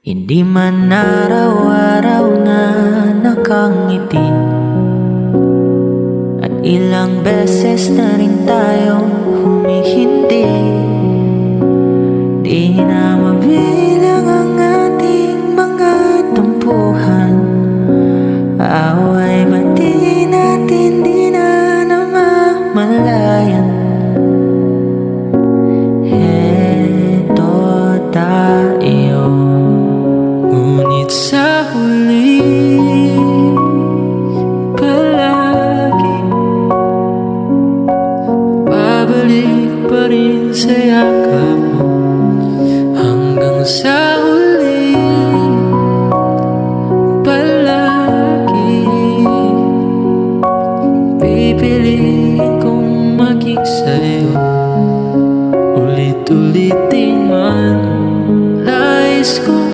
Hindi man araw-araw na nakangiti, at ilang beses na rin tayong humihindi. Di na mabigyan